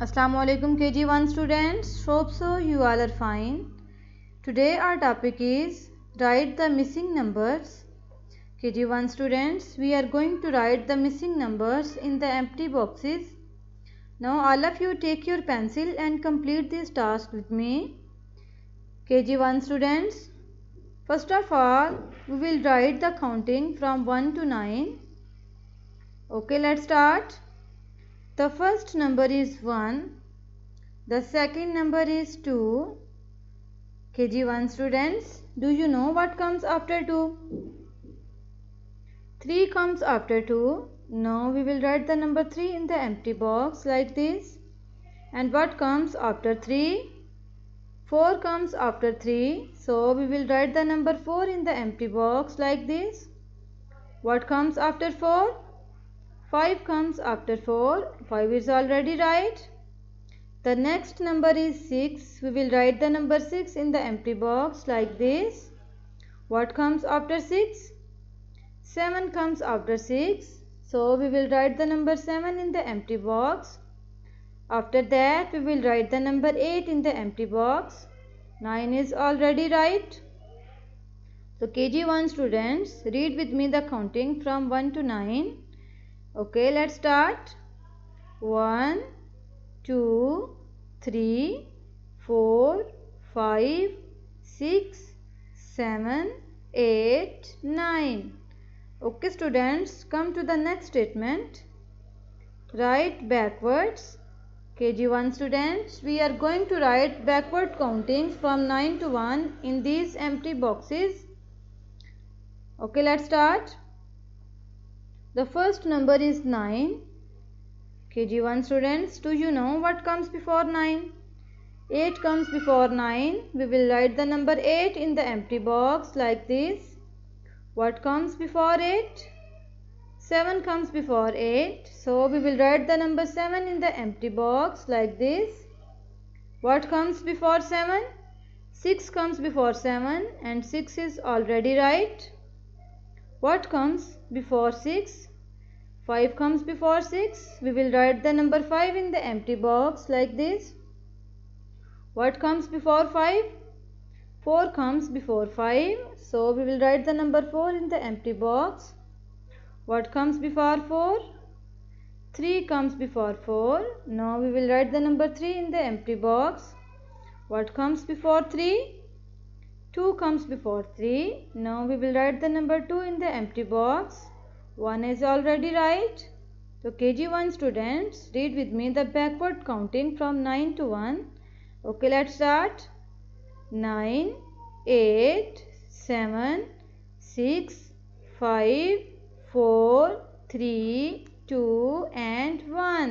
Assalamu alaikum KG1 students. Hope so you all are fine. Today our topic is write the missing numbers. KG1 students, we are going to write the missing numbers in the empty boxes. Now all of you take your pencil and complete this task with me. KG1 students, first of all we will write the counting from 1 to 9. Okay, let's start. The first number is 1. The second number is 2. KG1 students, do you know what comes after 2? 3 comes after 2. Now we will write the number 3 in the empty box like this. And what comes after 3? 4 comes after 3. So we will write the number 4 in the empty box like this. What comes after 4? 5 comes after 4. 5 is already right. The next number is 6. We will write the number 6 in the empty box like this. What comes after 6? 7 comes after 6. So we will write the number 7 in the empty box. After that we will write the number 8 in the empty box. 9 is already right. So KG1 students, read with me the counting from 1 to 9. Okay, let's start. 1, 2, 3, 4, 5, 6, 7, 8, 9. Okay students, come to the next statement. Write backwards. KG1 students, we are going to write backward countings from 9 to 1 in these empty boxes. Okay, let's start. The first number is 9. KG1 students, do you know what comes before 9? 8 comes before 9. We will write the number 8 in the empty box like this. What comes before 8? 7 comes before 8. So we will write the number 7 in the empty box like this. What comes before 7? 6 comes before 7 and 6 is already right. What comes before 6? 5 comes before 6. We will write the number 5 in the empty box like this. What comes before 5? 4 comes before 5. So we will write the number 4 in the empty box. What comes before 4? 3 comes before 4. Now we will write the number 3 in the empty box. What comes before 3? 2 comes before 3. Now we will write the number 2 in the empty box. 1 is already right. So KG1 students, read with me the backward counting from 9 to 1. Okay, let's start. 9, 8, 7, 6, 5, 4, 3, 2 and 1.